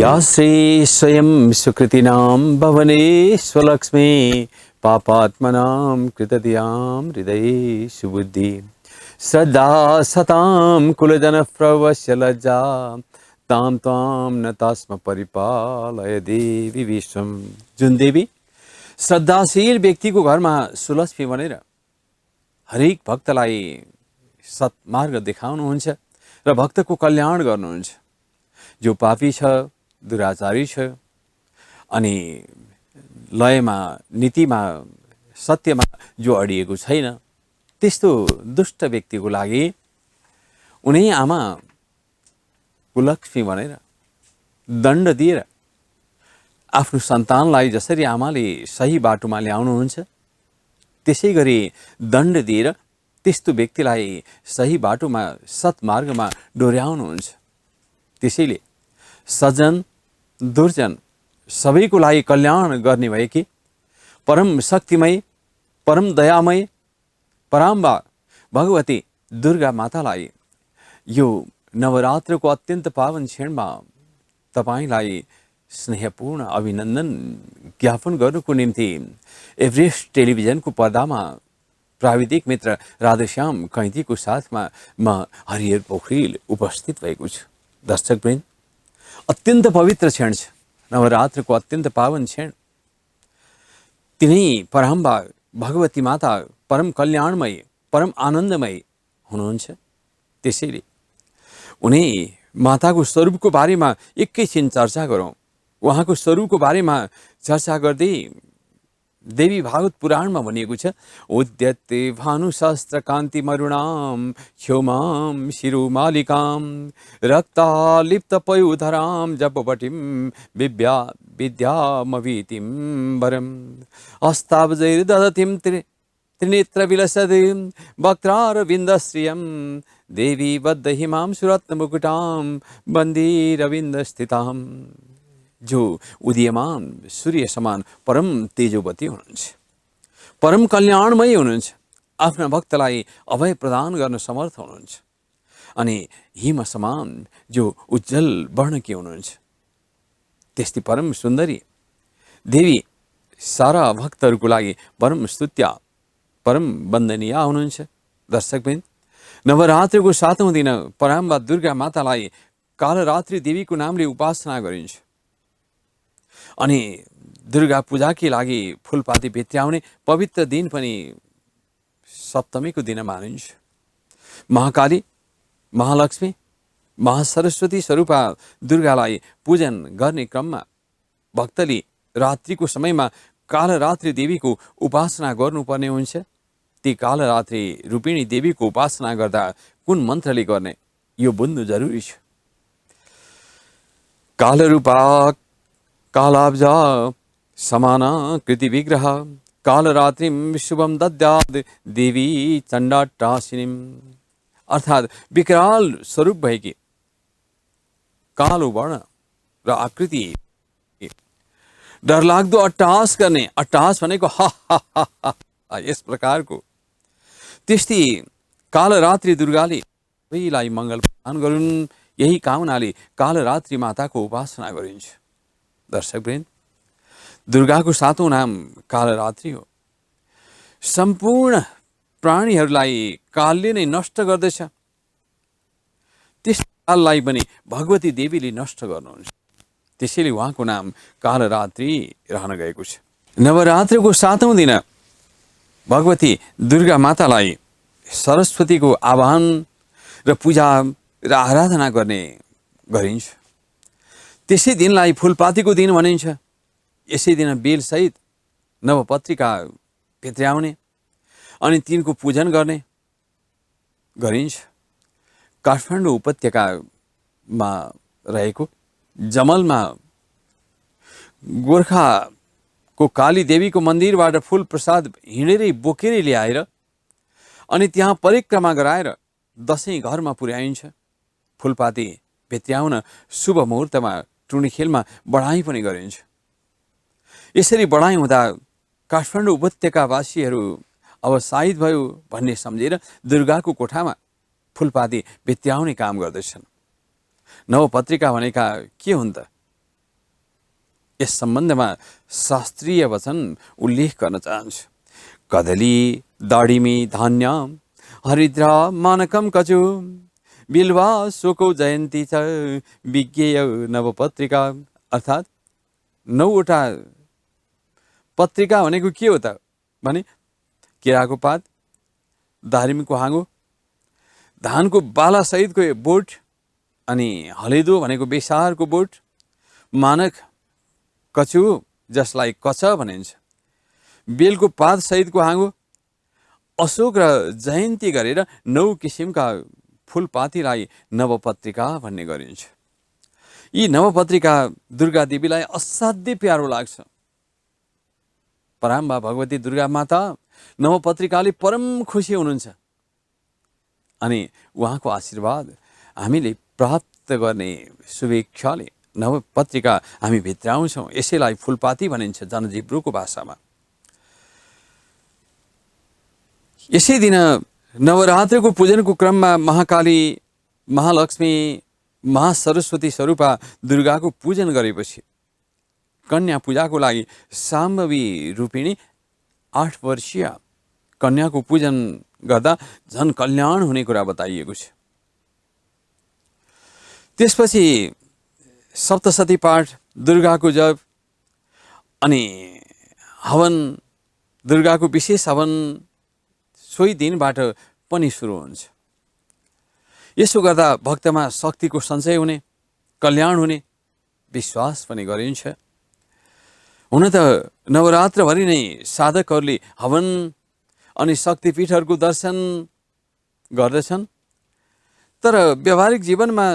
या श्री स्वयं सुकृतिनां भवने स्वलक्ष्मी पापात्मनां कृतधियां हृदये सुबुद्धि श्रद्धा सतां कुलजनप्रवश्य लज्जा तां त्वां न तस्म परिपालय देवी विश्वम। जुन देवी श्रद्धाशील व्यक्तिको घरमा सुलक्ष्मी बनेर हरेक भक्तलाई सत्मार्ग देखाउनुहुन्छ र भक्तको कल्याण गर्नुहुन्छ। जो पापी छ, दुराचारी छ अनि लयमा, नीतिमा, सत्यमा जो अडिएको छैन, त्यस्तो दुष्ट व्यक्तिको लागि उनी आमा कुलक्ष्मी बनेर दण्ड दिएर आफ्नो सन्तानलाई जसरी आमाले सही बाटोमा ल्याउनुहुन्छ त्यसै गरी दण्ड दिएर त्यस्तो व्यक्तिलाई सही बाटोमा, सत्मार्गमा डोर्याउनुहुन्छ। त्यसैले सज्जन दुर्जन सबैको लागि कल्याण गर्ने भएकी परम शक्तिमय, परम दयामय पराम्बा भगवती दुर्गा मातालाई यो नवरात्रको अत्यन्त पावन क्षणमा तपाईलाई स्नेहपूर्ण अभिनन्दन ज्ञापन गर्नुको निम्ति एभरेस्ट टेलिभिजनको पर्दामा प्राविधिक मित्र राधेश्याम कैदीको साथमा म हरिहर पोखरेल उपस्थित भएको छु। दर्शकवृन्द, अत्यन्त पवित्र क्षण छ, नवरात्रको अत्यन्त पावन क्षण। तिनै पराम्बा भगवती माता परम कल्याणमय, परम आनन्दमय हुनुहुन्छ। त्यसैले उनी माताको स्वरूपको बारेमा एकैछिन चर्चा गरौँ। उहाँको स्वरूपको बारेमा चर्चा गर्दै देवी भागवत पुराणमा भनिएको छ, उद्यते भानुशास्त्र कान्ति मरुणाम क्षोमाम शिरोमालिकाम रक्तालिप्त पयुधराम जपपटिम विद्यामवीतिम वरम अस्तावजैर्दधतिम त्रिनेत्र विलसदिम वक्त्रारविन्दश्रियम देवी बद्धहिमां सुरत्नमुकुटाम बन्दिरविन्दस्थिताम। जो उदीयमान सूर्य समान परम तेजोवती हुनुहुन्छ, परम कल्याणमय हुनुहुन्छ, आफ्ना भक्तलाई अभय प्रदान गर्न समर्थ हुनुहुन्छ अनि हिम समान जो उज्जवल वर्णकी हुनुहुन्छ। त्यस्तै परम सुन्दरी देवी सारा भक्तहरूको लागि परम स्तुत्या, परम वन्दनीय हुनुहुन्छ। दर्शकवृन्द, नवरात्रको 7औं दिन पराम्बा दुर्गा मातालाई कालरात्रि देवीको नामले उपासना गरिन्छ अनि दुर्गा पूजाकै लागि फूलपाती भित्र्याउने पवित्र दिन पनि सप्तमीको दिन मानिन्छ। महाकाली, महालक्ष्मी, महासरस्वती स्वरूपा दुर्गालाई पूजन गर्ने क्रममा भक्तले रात्रिको समयमा कालरात्रि देवीको उपासना गर्नुपर्ने हुन्छ। ती कालरात्रि रूपिणी देवीको उपासना गर्दा कुन मन्त्रले गर्ने यो बुझ्नु जरुरी छ। कालरूपा कालाब्जा समाना कृति विग्रह कालरात्रिम शुभम दद्याद देवी चण्डाट्टासिनीम। अर्थात् विकराल स्वरूप भएकी, कालो वर्ण र आकृति, डरलाग्दो अट्टहास गर्ने, अट्टहास भनेको हा हा हा हा यस प्रकारको, त्यस्तै कालरात्रि दुर्गाले सबैलाई मङ्गल प्रदान गरून्, यही कामनाले कालरात्रि माताको उपासना गरिन्छ। दर्शकवृन्द, दुर्गाको 7औं नाम कालरात्रि हो। सम्पूर्ण प्राणीहरूलाई कालले नै नष्ट गर्दछ, त्यस काललाई पनि भगवती देवीले नष्ट गर्नुहुन्छ। त्यसैले उहाँको नाम कालरात्रि रहन गएको छ। नवरात्रको 7औं दिन भगवती दुर्गा मातालाई सरस्वतीको आह्वान र पूजा र आराधना गर्ने गरिन्छ। त्यसै दिनलाई फूलपातीको दिन भनिन्छ। यसै दिन बेलसहित नवपत्रिका भित्र्याउने अनि तिनको पूजन गर्ने गरिन्छ। काठमाडौँ उपत्यकामा रहेको जमलमा गोर्खाको काली देवीको मन्दिरबाट फूल प्रसाद हिँडेरै बोकेरै ल्याएर अनि त्यहाँ परिक्रमा गराएर दसैँ घरमा पुर्याइन्छ। फूलपाती भित्र्याउन शुभ मुहुर्तमा टुँडिखेलमा बढाइ पनि गरिन्छ। यसरी बढाइ हुँदा काठमाडौँ उपत्यकावासीहरू अब साइत भयो भन्ने सम्झेर दुर्गाको कोठामा फूलपाती भित्र्याउने काम गर्दछन्। नवपत्रिका भनेका के हुन् त? यस सम्बन्धमा शास्त्रीय वचन उल्लेख गर्न चाहन्छु। कदली दाडिमी धान्य हरिद्रा मानकम कचु बिल्वा शोकौ जयन्ती च विज्ञेय नवपत्रिका। अर्थात् 9वटा पत्रिका भनेको के हो त भने केराको पात, दारिमीको हाँगो, धानको बाला सहितको बोट, अनि हलेदो भनेको बेसारको बोट, मानक कचु जसलाई कच भनिन्छ, बेलको पात सहितको हाँगो, अशोक र जयन्ती गरेर 9 किसिमका फुलपातीलाई नवपत्रिका भन्ने गरिन्छ। यी नवपत्रिका दुर्गा देवीलाई असाध्यै प्यारो लाग्छ। पराम्बा भगवती दुर्गा माता नवपत्रिकाले परम खुसी हुनुहुन्छ अनि उहाँको आशीर्वाद हामीले प्राप्त गर्ने शुभेच्छाले नवपत्रिका हामी भित्राउँछौँ। यसैलाई फुलपाती भनिन्छ जनजिब्रूको भाषामा। यसै दिन नवरात्रको पूजनको क्रममा महाकाली, महालक्ष्मी, महासरस्वती स्वरूपा दुर्गाको पूजन गरेपछि कन्या पूजाको लागि साम्भवी रूपिणी 8 वर्षीय कन्याको पूजन गर्दा झन् कल्याण हुने कुरा बताइएको छ। त्यसपछि सप्तशती पाठ, दुर्गाको जप अनि हवन, दुर्गाको विशेष हवन सोही दिनबाट पनि सुरु हुन्छ। यसो गर्दा भक्तमा शक्तिको सञ्चय हुने, कल्याण हुने विश्वास पनि गरिन्छ। हुन त नवरात्रभरि नै साधकहरूले हवन अनि शक्तिपीठहरूको दर्शन गर्दछन्, तर व्यावहारिक जीवनमा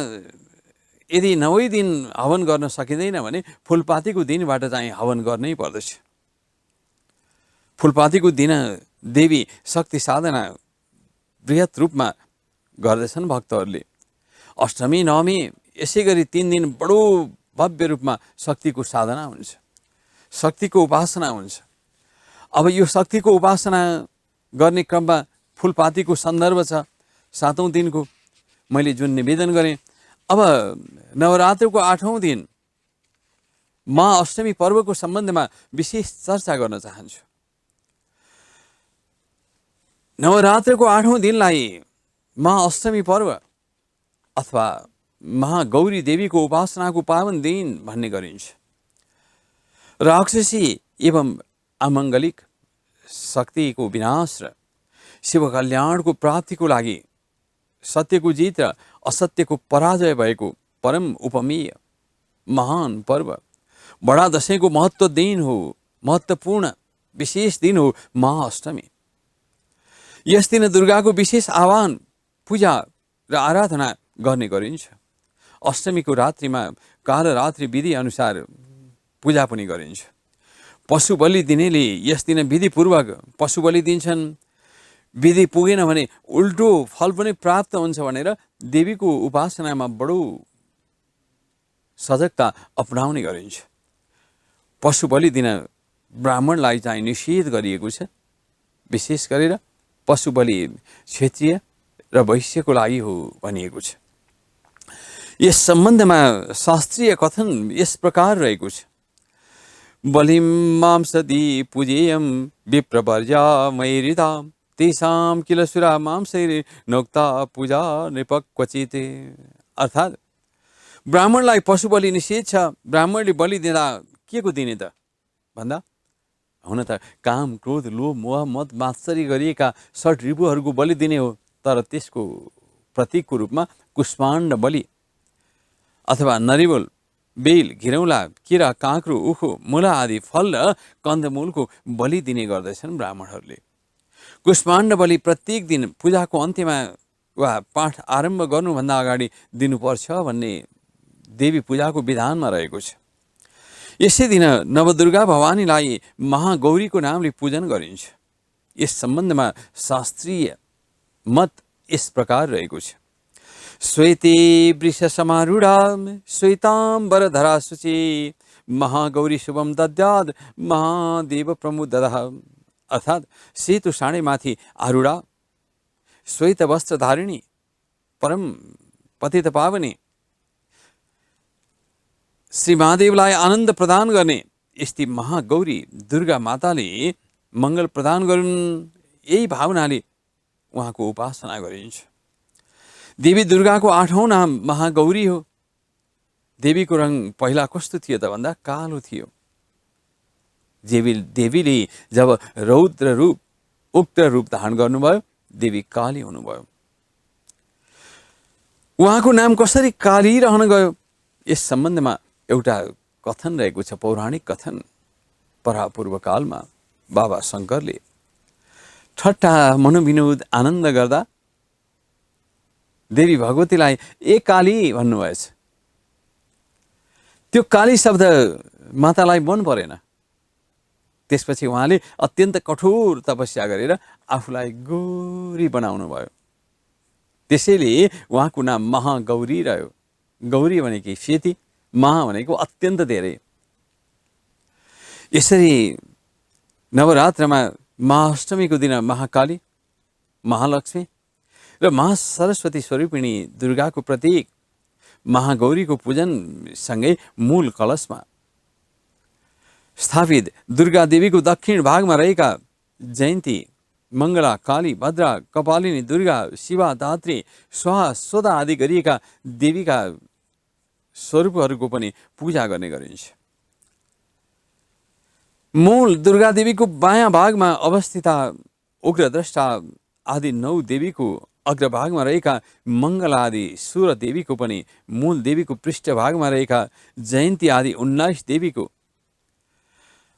यदि 9 दिन हवन गर्न सकिँदैन भने फुलपातीको दिनबाट चाहिँ हवन गर्नै पर्दछ। फुलपातीको दिन देवी शक्ति साधना बृहत रूपमा गर्दछन् भक्तहरूले। अष्टमी, नवमी यसै गरी 3 दिन बडो भव्य रूपमा शक्तिको साधना हुन्छ, शक्तिको उपासना हुन्छ। अब यो शक्तिको उपासना गर्ने क्रममा फुलपातीको सन्दर्भ छ 7औं दिनको मैले जुन निवेदन गरेँ। अब नवरात्रको 8औं दिन महाअष्टमी पर्वको सम्बन्धमा विशेष चर्चा गर्न चाहन्छु। नवरात्रको 8औं दिनलाई महाअष्टमी पर्व अथवा महागौरी देवीको उपासनाको पावन दिन भन्ने गरिन्छ। राक्षसी एवं अमङ्गलिक शक्तिको विनाश र शिव कल्याणको प्राप्तिको लागि सत्यको जित र असत्यको पराजय भएको परम उपमेय महान पर्व बडा दशैंको महत्त्वपूर्ण विशेष दिन हो महाअष्टमी। यस दिन दुर्गाको विशेष आह्वान, पूजा र आराधना गर्ने गरिन्छ। अष्टमीको रात्रिमा कालरात्रि विधि अनुसार पूजा पनि गरिन्छ। पशु बलि दिनेले यस दिन विधिपूर्वक पशु बलि दिन्छन्। विधि पुगेन भने उल्टो फल पनि प्राप्त हुन्छ भनेर देवीको उपासनामा बडो सजगता अपनाउने गरिन्छ। पशु बलि दिन ब्राह्मणलाई चाहिँ निषेध गरिएको छ। विशेष गरेर पशु बलि क्षेत्रीय र वैश्यको लागि हो भनिएको छ। यस सम्बन्धमा शास्त्रीय कथन यस प्रकार रहेको छ। बलिम मांसदी पूजेयम विप्रवर्या मैरिता तेषां किल सुरा मांसैरे नोक्ता पूजा नृपक्वचित। अर्थात् ब्राह्मणलाई पशु बलि निषेध छ। ब्राह्मणले बलि दिँदा के को दिने त भन्दा हुन त काम, क्रोध, लोभ, मोह, मद, मात्सर्य गरिएका 6 रिपुहरूको बलि दिने हो। तर त्यसको प्रतीकको रूपमा कुष्माण्ड बलि अथवा नरिवल, बेल, घिरौला, केरा, काँक्रो, उखु, मुला आदि फल र कन्दमूलको बलि दिने गर्दछन् ब्राह्मणहरूले। कुष्माण्ड बलि प्रत्येक दिन पूजाको अन्त्यमा वा पाठ आरम्भ गर्नुभन्दा अगाडि दिनुपर्छ भन्ने देवी पूजाको विधानमा रहेको छ। यसै दिन नवदुर्गा भवानीलाई महागौरीको नामले पूजन गरिन्छ। यस सम्बन्धमा शास्त्रीय मत यस प्रकार रहेको छ। श्वेते वृष समारूढा श्वेताम्बरधरा शुचि महागौरी शुभम दद्याद महादेव प्रमुददः। अर्थात् सेतु साँडेमाथि आरूढा, श्वेत वस्त्र धारिणी, परम पतित पावनी, श्री महादेवलाई आनन्द प्रदान गर्ने यस्ती महागौरी दुर्गा माताले मङ्गल प्रदान गरून्, यही भावनाले उहाँको उपासना गरिन्छ। देवी दुर्गाको 8औं नाम महागौरी हो। देवीको रङ पहिला कस्तो थियो त भन्दा कालो थियो। देवीले जब रौद्र रूप, उग्र रूप धारण गर्नुभयो, देवी काली हुनुभयो। उहाँको नाम कसरी काली रहन गयो, यस सम्बन्धमा एउटा कथन रहेको छ, पौराणिक कथन। परापूर्व कालमा बाबा शङ्करले ठट्टा मनोविनोद आनन्द गर्दा देवी भगवतीलाई ए काली भन्नुभएछ। त्यो काली शब्द मातालाई मन परेन। त्यसपछि उहाँले अत्यन्त कठोर तपस्या गरेर आफूलाई गौरी बनाउनु भयो। त्यसैले उहाँको नाम महागौरी रह्यो। गौरी भनेको सेती, महा भनेको अत्यन्त धेरै। यसरी नवरात्रमा महाअष्टमीको दिन महाकाली, महालक्ष्मी र महासरस्वती स्वरूपिणी दुर्गाको प्रतीक महागौरीको पूजन सँगै मूल कलशमा स्थापित दुर्गा देवीको दक्षिण भागमा रहेका जयन्ती, मङ्गला, काली, भद्रा, कपालिनी, दुर्गा, शिवा, धात्री, स्वाहा, स्वधा आदि गरिएका देवीका स्वरूपहरूको पनि पूजा गर्ने गरिन्छ। मूल दुर्गा देवीको बायाँ भागमा अवस्थिता उग्रद्रष्टा आदि 9 देवीको अग्रभागमा रहेका मङ्गला आदि 16 देवीको पनि मूल देवीको पृष्ठभागमा रहेका जयन्ती आदि 19 देवीको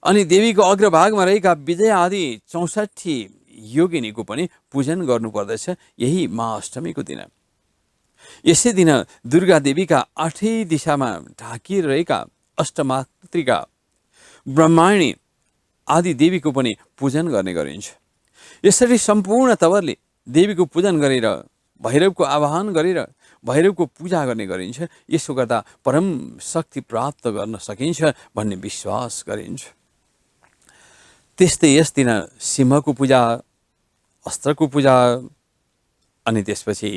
अनि देवीको अग्रभागमा रहेका विजय आदि 64 योगिनीको पनि पूजन गर्नुपर्दछ यही महाअष्टमीको दिन। यसै दिन दुर्गा देवीका 8 दिशामा ढाकिएर रहेका अष्टमातृका, ब्रह्माणी आदि देवीको पनि पूजन गर्ने गरिन्छ। यसरी सम्पूर्ण तवरले देवीको पूजन गरेर भैरवको आवाहन गरेर भैरवको पूजा गर्ने गरिन्छ। यसो गर्दा परम शक्ति प्राप्त गर्न सकिन्छ भन्ने विश्वास गरिन्छ। त्यस्तै यस दिन सिंहको पूजा, अस्त्रको पूजा अनि त्यसपछि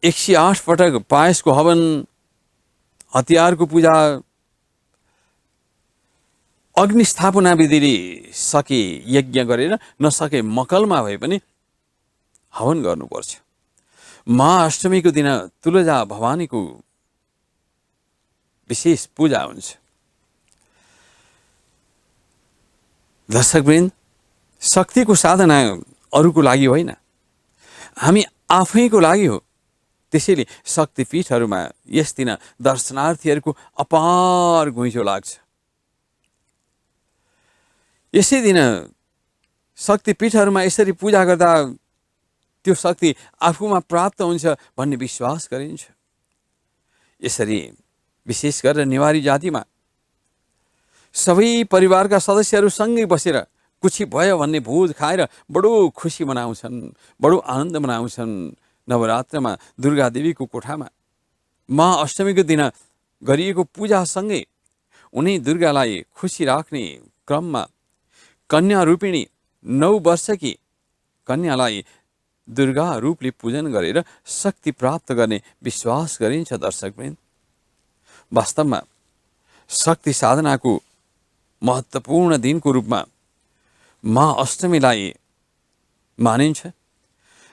108 पटक पायसको हवन, हतियारको पूजा, अग्निस्थापना विधिले सके यज्ञ गरेर नसके मकलमा भए पनि हवन गर्नुपर्छ। महाअष्टमीको दिन तुलजा भवानीको विशेष पूजा हुन्छ। दर्शकवृन्द, शक्तिको साधना अरूको लागि होइन, हामी आफैको लागि हो। त्यसैले शक्तिपीठहरूमा यस दिन दर्शनार्थीहरूको अपार घुइँचो लाग्छ। यसै दिन शक्तिपीठहरूमा यसरी पूजा गर्दा त्यो शक्ति आफूमा प्राप्त हुन्छ भन्ने विश्वास गरिन्छ। यसरी विशेष गरेर नेवारी जातिमा सबै परिवारका सदस्यहरू सँगै बसेर कुछि भयो भन्ने भोज खाएर बडो खुसी मनाउँछन्, बडो आनन्द मनाउँछन्। नवरात्रमा दुर्गा देवीको कोठामा महाअष्टमीको दिन गरिएको पूजासँगै उनी दुर्गालाई खुसी राख्ने क्रममा कन्या रूपिणी 9 वर्षकी कन्यालाई दुर्गा रूपले पूजन गरेर शक्ति प्राप्त गर्ने विश्वास गरिन्छ। दर्शकवृन्द, वास्तवमा शक्ति साधनाको महत्त्वपूर्ण दिनको रूपमा महाअष्टमीलाई मानिन्छ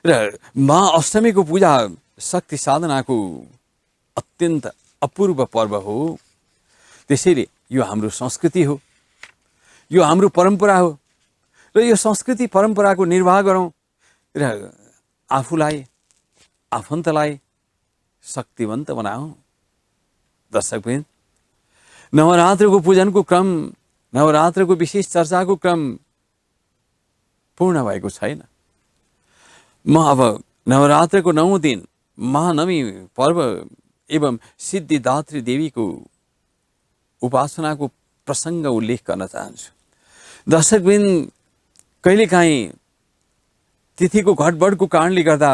र महाअष्टमीको पूजा शक्ति साधनाको अत्यन्त अपूर्व पर्व हो। त्यसैले यो हाम्रो संस्कृति हो, यो हाम्रो परम्परा हो र यो संस्कृति परम्पराको निर्वाह गरौँ र आफूलाई, आफन्तलाई शक्तिवन्त बनाऊ। दर्शकवृन्द, नवरात्रको पूजनको क्रम, नवरात्रको विशेष चर्चाको क्रम पूर्ण भएको छैन। म अब नवरात्रको 9औं दिन महानवमी पर्व एवं सिद्धिदात्री देवीको उपासनाको प्रसङ्ग उल्लेख गर्न चाहन्छु। दर्शकवृन्द, कहिलेकाहीँ तिथिको घटबडको कारणले गर्दा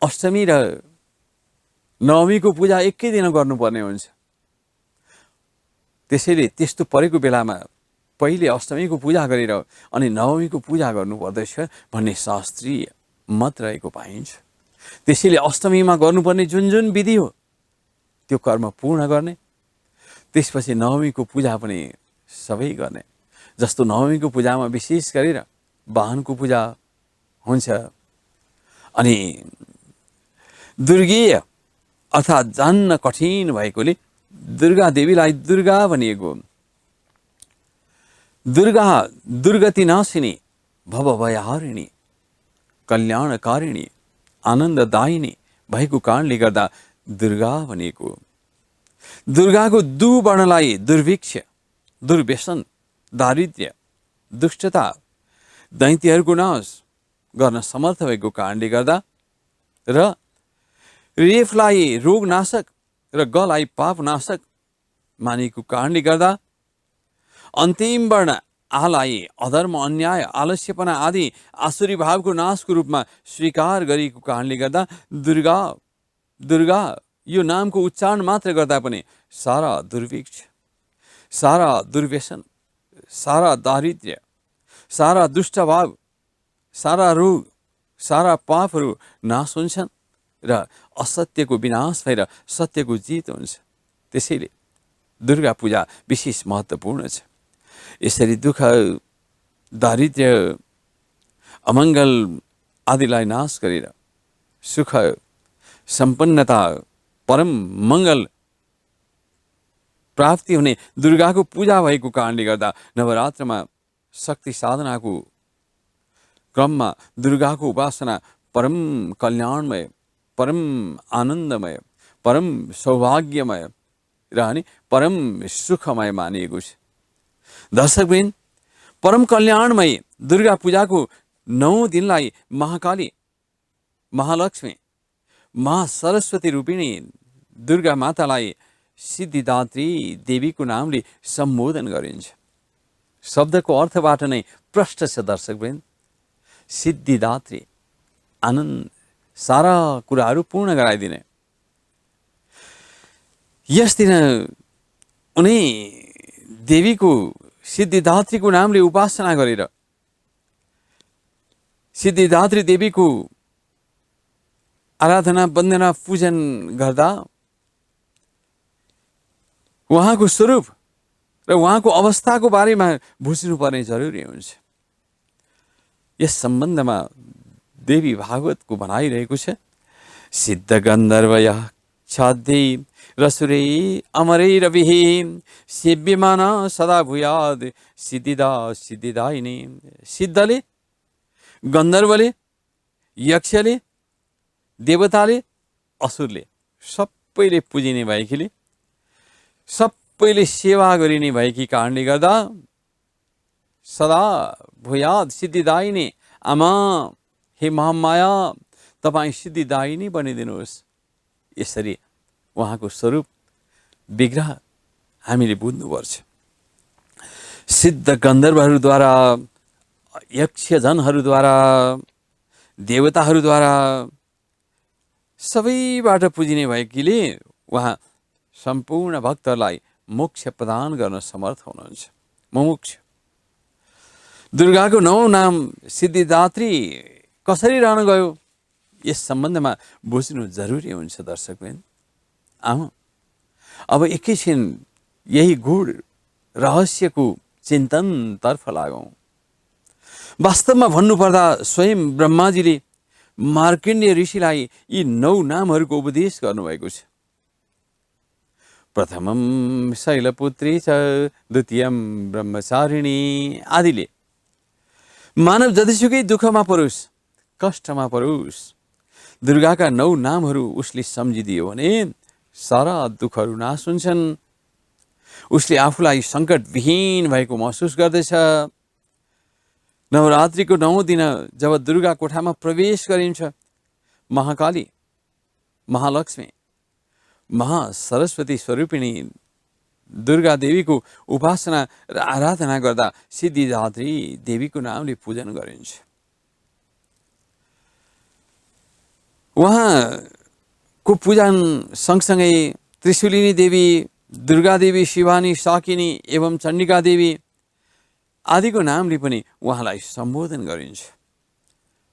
अष्टमी र नवमीको पूजा एकै दिन गर्नुपर्ने हुन्छ। त्यसैले त्यस्तो परेको बेलामा पहिले अष्टमीको पूजा गरेर अनि नवमीको पूजा गर्नुपर्दछ भन्ने शास्त्रीय मत रहेको पाइन्छ। त्यसैले अष्टमीमा गर्नुपर्ने जुन जुन विधि हो त्यो कर्म पूर्ण गर्ने, त्यसपछि नवमीको पूजा पनि सबै गर्ने। जस्तो नवमीको पूजामा विशेष गरेर वाहनको पूजा हुन्छ, अनि दुर्गीय अर्थात् जान्न कठिन भएकोले दुर्गा देवीलाई दुर्गा भनिएको। दुर्गा दुर्गति नाशिनी, भवभयहारिणी, कल्याणकारिणी, आनन्ददायिनी भएको कारणले गर्दा दुर्गा भनिएको। दुर्गाको दु वर्णलाई दुर्भिक्ष, दुर्व्यसन, दारिद्र्य, दुष्टता, दैत्यहरूको नाश गर्न समर्थ भएको कारणले गर्दा र रेफलाई रोगनाशक र गलाई पापनाशक मानेको कारणले गर्दा अन्तिम वर्ण आलाई अधर्म, अन्याय, आलस्यपना आदि आसुरी भावको नाशको रूपमा स्वीकार गरेको कारणले गर्दा दुर्गा दुर्गा यो नामको उच्चारण मात्र गर्दा पनि सारा दुर्भिक्ष, सारा दुर्व्यसन, सारा दारिद्र्य, सारा दुष्टभाव, सारा रोग, सारा पापहरू नाश हुन्छन् र असत्यको विनाश भएर सत्यको जित हुन्छ। त्यसैले दुर्गा पूजा विशेष महत्त्वपूर्ण छ। यसरी दुःख, दारिद्र्य, अमङ्गल आदिलाई नाश गरेर सुख, सम्पन्नता, परम मङ्गल प्राप्ति हुने दुर्गाको पूजा भएको कारणले गर्दा नवरात्रमा शक्ति साधनाको क्रममा दुर्गाको उपासना परम कल्याणमय, परम आनन्दमय, परम सौभाग्यमय र अनि परम सुखमय मानिएको छ। दर्शकवृन्द, परम कल्याणमय दुर्गा पूजाको 9 दिनलाई महाकाली, महालक्ष्मी, महासरस्वती रूपिणी दुर्गा मातालाई सिद्धिदात्री देवीको नामले सम्बोधन गरिन्छ। शब्दको अर्थबाट नै प्रष्ट छ दर्शकवृन्द। सिद्धिदात्री, आनन्द, सारा कुराहरू पूर्ण गराइदिने। यस दिन उनी देवीको, सिद्धिदात्रीको नामले उपासना गरेर सिद्धिदात्री देवीको आराधना, वन्दना, पूजन गर्दा उहाँको स्वरूप र उहाँको अवस्थाको बारेमा बुझ्नुपर्ने जरुरी हुन्छ। यस सम्बन्धमा देवी भागवतको भनाइरहेको छ, सिद्ध गन्धर्वय छाद्यै रसुरै अमरै रविः सेव्यमान सदा भूयाद सिद्धिदा सिद्धिदायिनी। सिद्धले, गन्धर्वले, यक्षले, देवताले, असुरले सबैले पुजिने भएकीले, सबैले सेवा गरिने भएकी कारणले गर्दा सदा भूयाद सिद्धिदायिनी, आमा हे महामाया तपाईँ सिद्धिदायिनी बनिदिनुहोस्। यसरी उहाँको स्वरूप, विग्रह हामीले बुझ्नुपर्छ। सिद्ध गन्धर्वहरूद्वारा, यक्षजनहरूद्वारा, देवताहरूद्वारा सबैबाट पुजिने भएकीले उहाँ सम्पूर्ण भक्तहरूलाई मोक्ष प्रदान गर्न समर्थ हुनुहुन्छ। मुमुक्ष दुर्गाको 9 नाम सिद्धिदात्री कसरी रहन गयो, यस सम्बन्धमा बुझ्नु जरुरी हुन्छ दर्शकवृन्द। अब एकैछिन यही गूढ रहस्यको चिन्तनतर्फ लागौँ। वास्तवमा भन्नुपर्दा स्वयं ब्रह्माजीले मार्कण्डेय ऋषिलाई यी 9 नामहरूको उपदेश गर्नुभएको छ। प्रथमं शैलपुत्री च, द्वितीयं ब्रह्मचारिणी आदिले मानव जतिसुकै दुःखमा परोस्, कष्टमा परोस्, दुर्गाका 9 नामहरू उसले सम्झिदियो भने सारा दुःखहरू नाश हुन्छन्। उसले आफूलाई सङ्कटविहीन भएको महसुस गर्दछ। नवरात्रिको 9 दिन जब दुर्गा कोठामा प्रवेश गरिन्छ, महाकाली, महालक्ष्मी, महासरस्वती स्वरूपिणी दुर्गा देवीको उपासना र आराधना गर्दा सिद्धिदात्री देवीको नामले पूजन गरिन्छ। उहाँको पूजन सँगसँगै त्रिशूलिनी देवी, दुर्गा देवी, शिवानी, साकिनी एवं चण्डिका देवी आदिको नामले पनि उहाँलाई सम्बोधन गरिन्छ।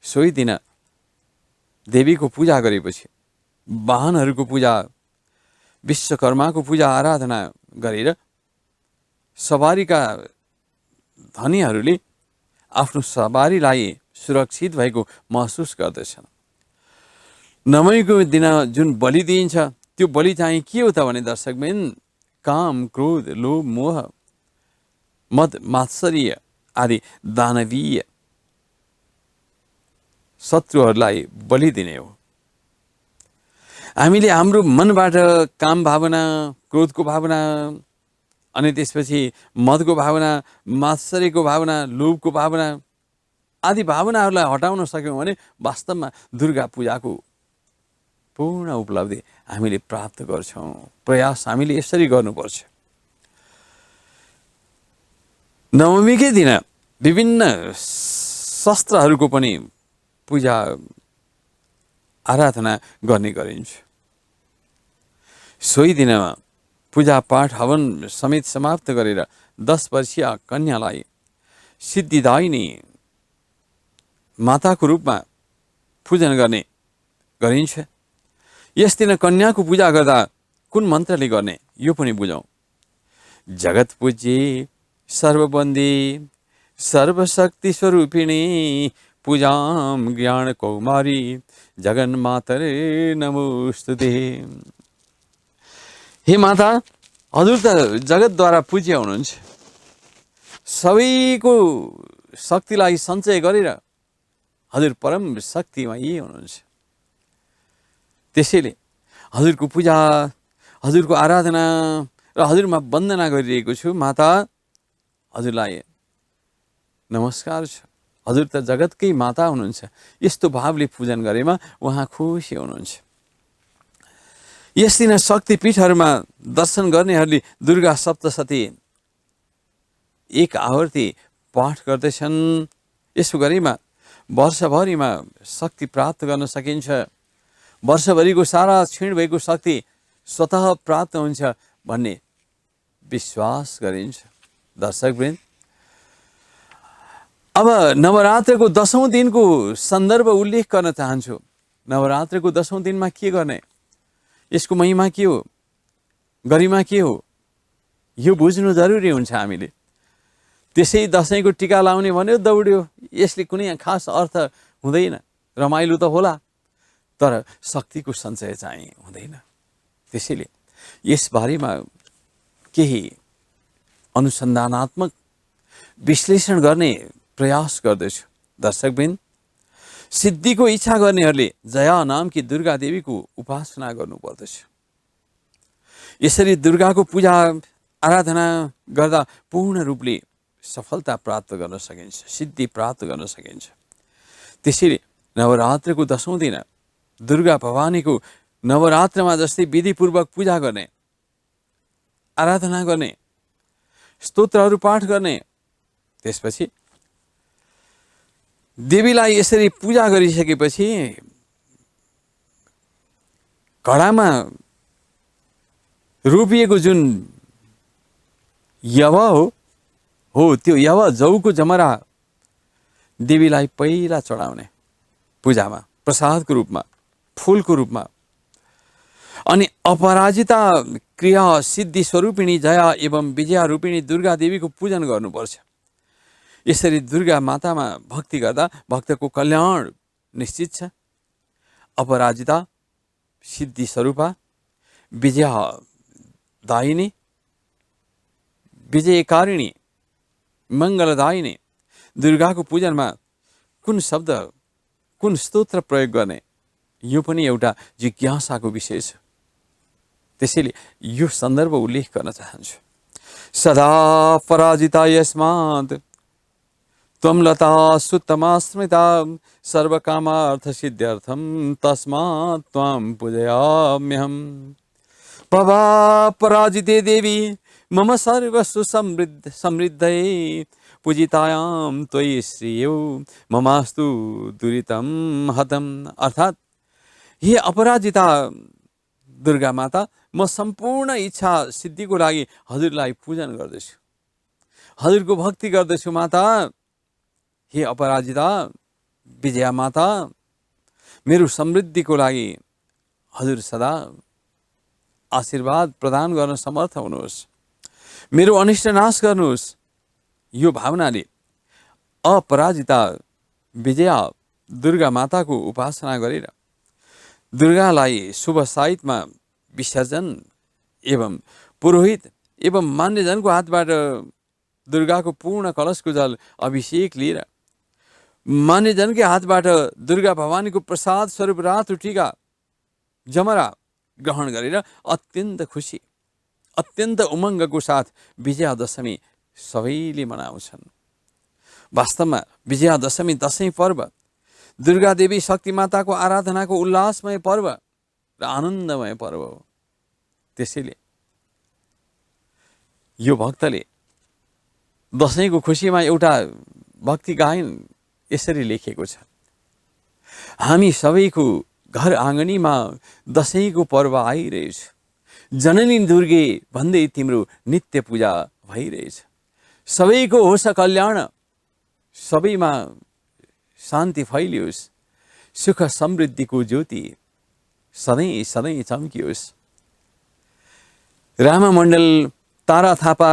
सोही दिन देवीको पूजा गरेपछि वाहनहरूको पूजा, विश्वकर्माको पूजा आराधना गरेर सवारीका धनीहरूले आफ्नो सवारीलाई सुरक्षित भएको महसुस गर्दछन्। नवमीको दिन जुन बलि दिइन्छ त्यो बलि चाहिँ के हो त भने दर्शकबिन काम, क्रोध, लोभ, मोह, मद, मात्सर्य आदि दानवीय शत्रुहरूलाई बलि दिने हो। हामीले हाम्रो मनबाट काम भावना, क्रोधको भावना, अनि त्यसपछि मदको भावना, मात्सर्यको भावना, लोभको भावना आदि भावनाहरूलाई हटाउन सक्यौँ भने वास्तवमा दुर्गा पूजाको पूर्ण उपलब्धि हामीले प्राप्त गर्छौँ। प्रयास हामीले यसरी गर्नुपर्छ। नवमीकै दिन विभिन्न शस्त्रहरूको पनि पूजा आराधना गर्ने गरिन्छ। सोही दिनमा पूजा पाठ हवन समेत समाप्त गरेर 10 वर्षीय कन्यालाई सिद्धिदायिनी माताको रूपमा पूजन गर्ने गरिन्छ। यस दिन कन्याको पूजा गर्दा कुन मन्त्रले गर्ने यो पनि बुझौँ। जगत पूज्ये सर्वबन्दी सर्वशक्ति स्वरूपिणी पूजाम ज्ञान कौमारी जगन्मातरे नमोस्तुते। हे माता, हजुर त जगतद्वारा पूज्य हुनुहुन्छ। सबैको शक्तिलाई सञ्चय गरेर हजुर परम शक्तिमयी हुनुहुन्छ। त्यसैले हजुरको पूजा, हजुरको आराधना र हजुरमा वन्दना गरिरहेको छु। माता, हजुरलाई नमस्कार छ। हजुर त जगतकै माता हुनुहुन्छ। यस्तो भावले पूजन गरेमा उहाँ खुसी हुनुहुन्छ। यस दिन शक्तिपीठहरूमा दर्शन गर्नेहरूले दुर्गा सप्तशती एक आवर्ती पाठ गर्दैछन्। यसो गरेमा वर्षभरिमा शक्ति प्राप्त गर्न सकिन्छ। वर्षभरिको सारा क्षीण भएको शक्ति स्वतः प्राप्त हुन्छ भन्ने विश्वास गरिन्छ। दर्शकवृन्द, अब नवरात्रको 10औं दिनको सन्दर्भ उल्लेख गर्न चाहन्छु। नवरात्रको 10औं दिनमा के गर्ने, यसको महिमा के हो, गरिमा के हो, यो बुझ्नु जरुरी हुन्छ हामीले। त्यसै दसैँको टिका लाउने भन्यो दौड्यो, यसले कुनै खास अर्थ हुँदैन। रमाइलो त होला तर शक्तिको सञ्चय चाहिँ हुँदैन। त्यसैले यसबारेमा केही अनुसन्धानात्मक विश्लेषण गर्ने प्रयास गर्दैछु। दर्शकवृन्द, सिद्धिको इच्छा गर्नेहरूले जया नामकी दुर्गा देवीको उपासना गर्नुपर्दछ। यसरी दुर्गाको पूजा आराधना गर्दा पूर्ण रूपले सफलता प्राप्त गर्न सकिन्छ, सिद्धि प्राप्त गर्न सकिन्छ। त्यसैले नवरात्रको 10औं दिन दुर्गा भवानीको नवरात्रमा जस्तै विधिपूर्वक पूजा गर्ने, आराधना गर्ने, स्तोत्रहरू पाठ गर्ने, त्यसपछि देवीलाई यसरी पूजा गरिसकेपछि घडामा रोपिएको जुन यव हो त्यो यव जौको जमरा देवीलाई पहिला चढाउने पूजामा प्रसादको रूपमा, फूलको रूपमा। अनि अपराजिता क्रिया सिद्धि स्वरूपिणी जया एवं विजया रूपिणी दुर्गा देवीको पूजन गर्नुपर्छ। यसरी दुर्गा मातामा भक्ति गर्दा भक्तको कल्याण निश्चित छ। अपराजिता सिद्धि स्वरूपा विजया दायिनी, विजयकारिणी, मङ्गलदायिनी दुर्गाको पूजनमा कुन शब्द, कुन स्तोत्र प्रयोग गर्ने, यो पनि एउटा जिज्ञासाको विषय छ। त्यसैले यो सन्दर्भ उल्लेख गर्न चाहन्छु। सदा पराजिता यस्मात् त्वं लता सुत्तमा स्मृता सर्वकामार्थ सिद्ध्यर्थं तस्मात् त्वां पूजयाम्यहम्। पवा पराजिते देवी मम सर्वस्व समृद्धये पूजितायां त्वयि श्रियो ममास्तु दुरितं हतम्। अर्थात् हे अपराजिता दुर्गा माता, म सम्पूर्ण इच्छा सिद्धिको लागि हजुरलाई पूजन गर्दछु, हजुरको भक्ति गर्दछु। माता, हे अपराजिता विजया माता, मेरो समृद्धिको लागि हजुर सदा आशीर्वाद प्रदान गर्न समर्थ हुनुहोस्, मेरो अनिष्ट नाश गर्नुहोस्। यो भावनाले अपराजिता विजया दुर्गा माताको उपासना गरेर दुर्गालाई शुभ साइतमा विसर्जन एवं पुरोहित एवं मान्यजनको हातबाट दुर्गाको पूर्ण कलशको जल अभिषेक लिएर मान्यजनकै हातबाट दुर्गा भवानीको प्रसाद स्वरूप रातो टीका जमरा ग्रहण गरेर अत्यन्त खुसी अत्यन्त उमङ्गको साथ विजयादशमी सबैले मनाउँछन्। वास्तवमा विजयादशमी दशैं पर्व दुर्गा देवी शक्ति माताको आराधनाको उल्लासमय पर्व र आनन्दमय पर्व हो। त्यसैले यो भक्तले दशैंको खुसीमा एउटा भक्ति गायन यसरी लेखेको छ। हामी सबैको घर आँगनीमा दशैंको पर्व आइरहेछ, जननी दुर्गे भन्दै तिम्रो नित्य पूजा भइरहेछ। सबैको होस् कल्याण, सबैमा शान्ति फैलियोस्, सुख समृद्धिको ज्योति सधैँ सधैँ चम्कियोस्। रामा मण्डल, तारा थापा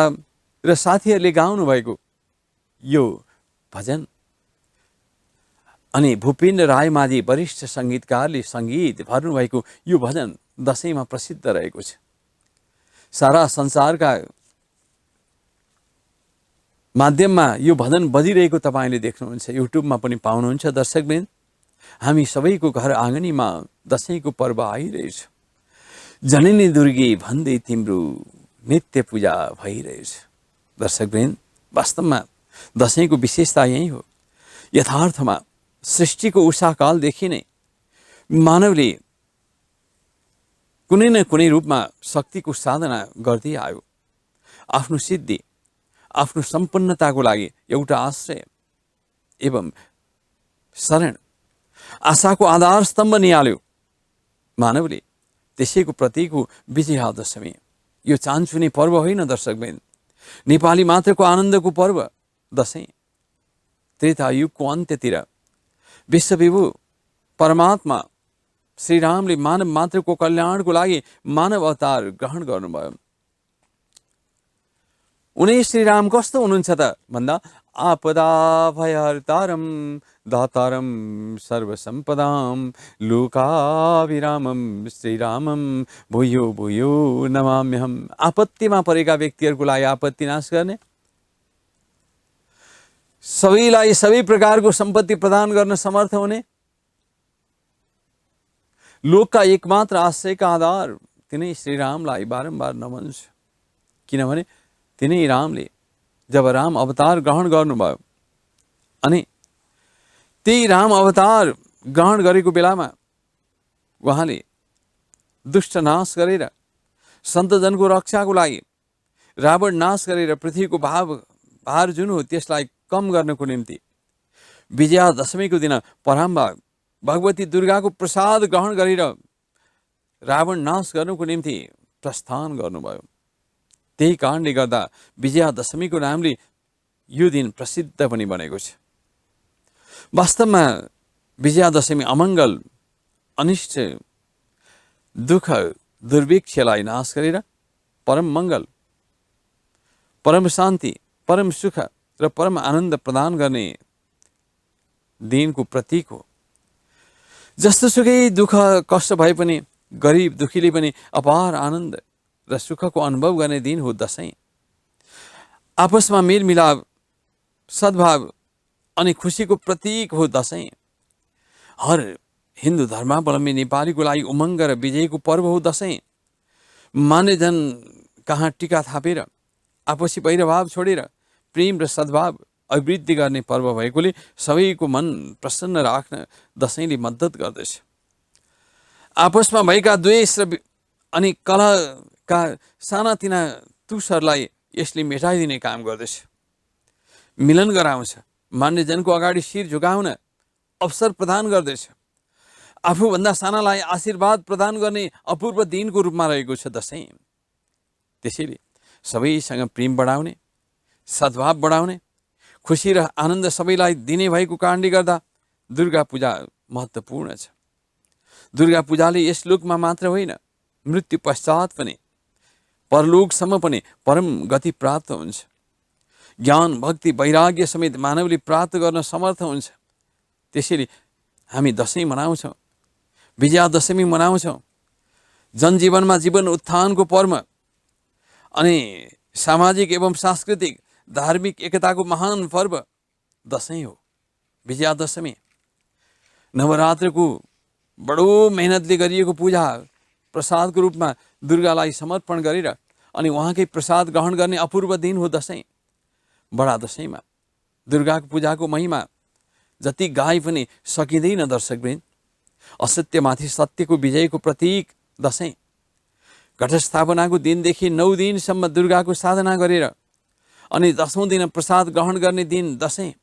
र साथीहरूले गाउनु भएको यो भजन अनि भूपेन्द्र रायमाझी वरिष्ठ सङ्गीतकारले सङ्गीत भर्नुभएको यो भजन दशैंमा प्रसिद्ध रहेको छ। सारा संसारका माध्यममा यो भजन बजिरहेको तपाईँले देख्नुहुन्छ, युट्युबमा पनि पाउनुहुन्छ। दर्शकवृन्द, हामी सबैको घर आँगनीमा दशैंको पर्व आइरहेछ, जननी दुर्गे भन्दै तिम्रो नित्य पूजा भइरहेछ। दर्शकवृन्द, वास्तवमा दशैंको विशेषता यही हो। यथार्थमा सृष्टिको उषाकालदेखि नै मानवले कुनै न कुनै रूपमा शक्तिको साधना गर्दै आयो। आफ्नो सिद्धि, आफ्नो सम्पन्नताको लागि एउटा आश्रय एवं शरण, आशाको आधार स्तम्भ निहाल्यो मानवले। त्यसैको प्रतीक हो विजयादशमी। यो चान्चुने पर्व होइन दर्शकवृन्द, नेपाली मात्रको आनन्दको पर्व दशैं। त्रेतायुगको अन्त्यतिर विश्वविभू परमात्मा श्रीरामले मानव मात्रको कल्याणको लागि मानव अवतार ग्रहण गर्नुभयो। उनी श्रीराम कस्तो हुनुहुन्छ त भन्दा आपदा भयहर्तारं दातारं सर्वसम्पदां लोकाभिरामं श्रीरामं भूयो भूयो नमाम्यहम्। आपत्तिमा परेका व्यक्तिहरूको लागि आपत्ति नाश गर्ने, सबैलाई सबै प्रकारको सम्पत्ति प्रदान गर्न समर्थ हुने, लोकका एकमात्र आश्रयका आधार तिनै श्रीरामलाई बारम्बार नमन छ। किनभने तिनै रामले जब राम अवतार ग्रहण गर्नुभयो अनि त्यही राम अवतार ग्रहण गरेको बेलामा उहाँले दुष्ट नाश गरेर सन्तजनको रक्षाको लागि रावण नाश गरेर पृथ्वीको भार जुन हो त्यसलाई कम गर्नको निम्ति विजयादशमीको दिन पराम्बा भगवती दुर्गाको प्रसाद ग्रहण गरेर रावण नाश गर्नको निम्ति प्रस्थान गर्नुभयो। त्यही कारणले गर्दा विजयादशमीको नामले यो दिन प्रसिद्ध पनि बनेको छ। वास्तवमा विजयादशमी अमङ्गल, अनिष्ट, दुःख, दुर्भिक्षलाई नाश गरेर परम मङ्गल, परम शान्ति, परम सुख र परम आनन्द प्रदान गर्ने दिनको प्रतीक हो। जस्तोसुकै दुःख कष्ट भए पनि गरिब दुखीले पनि अपार आनन्द र सुखको अनुभव गर्ने दिन हो दशैं। आपसमा मेलमिलाप, सद्भाव अनि खुसीको प्रतीक हो दशैं। हर हिन्दू धर्मावलम्बी नेपालीको लागि उमङ्ग र विजयको पर्व हो दशैं। मान्यजन कहाँ टीका थापेर आपसी वैरभाव छोडेर प्रेम र सद्भाव अभिवृद्धि गर्ने पर्व भएकोले सबैको मन प्रसन्न राख्न दशैंले मद्दत गर्दछ। आपसमा भएका द्वेष र अनि कलहका सानातिना तुसहरूलाई यसले मेटाइदिने काम गर्दछ, मिलन गराउँछ, मान्यजनको अगाडि शिर झुकाउन अवसर प्रदान गर्दछ। आफूभन्दा सानालाई आशीर्वाद प्रदान गर्ने अपूर्व दिनको रूपमा रहेको छ दशैं। त्यसैले सबैसँग प्रेम बढाउने, सद्भाव बढाउने, खुसी र आनन्द सबैलाई दिने भएको कारणले गर्दा दुर्गा पूजा महत्त्वपूर्ण छ। दुर्गा पूजाले यस लोकमा मात्र होइन मृत्यु पश्चात पनि परलोकसम्म पनि परम गति प्राप्त हुन्छ। ज्ञान भक्ति वैराग्य समेत मानवले प्राप्त गर्न समर्थ हुन्छ। त्यसैले हामी दशैं मनाउँछौँ, विजयादशमी मनाउँछौँ। जनजीवनमा जीवन उत्थानको पर्व अनि सामाजिक एवं सांस्कृतिक धार्मिक एकताको महान पर्व दशैं हो, विजयादशमी। नवरात्रको बडो मेहनतले गरिएको पूजा प्रसादको रूपमा दुर्गालाई समर्पण गरेर अनि उहाँकै प्रसाद ग्रहण गर्ने अपूर्व दिन हो दशैं। बडा दशैंमा दुर्गाको पूजाको महिमा जति गाए पनि सकिँदैन दर्शकवृन्द। असत्यमाथि सत्यको विजयको प्रतीक दशैं। घटस्थापनाको दिनदेखि 9 दिनसम्म दुर्गाको साधना गरेर अनि 10औं दिन प्रसाद ग्रहण गर्ने दिन दशैं।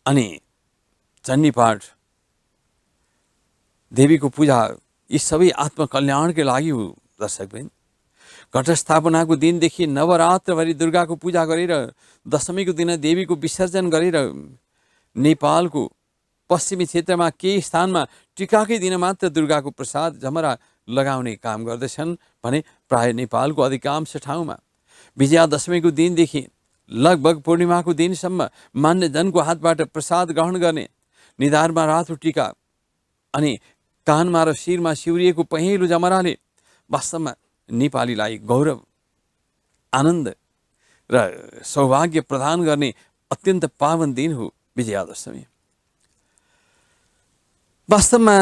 अनि चण्डीपाठ, देवीको पूजा, यी सबै आत्मकल्याणकै लागि हो दर्शकवृन्द। घटस्थापनाको दिनदेखि नवरात्रभरि दुर्गाको पूजा गरेर दशमीको दिन देवीको विसर्जन गरेर नेपालको पश्चिमी क्षेत्रमा केही स्थानमा टीकाकै दिन मात्र दुर्गाको प्रसाद जमरा लगाउने काम गर्दछन् भने प्राय नेपालको अधिकांश ठाउँमा विजयादशमीको दिनदेखि लगभग पूर्णिमाको दिनसम्म मान्यजनको हातबाट प्रसाद ग्रहण गर्ने, निधारमा रातो टीका अनि कानमा र शिरमा सिउरिएको पहेँलो जमराले वास्तवमा नेपालीलाई गौरव, आनन्द र सौभाग्य प्रदान गर्ने अत्यन्त पावन दिन हो विजयादशमी। वास्तवमा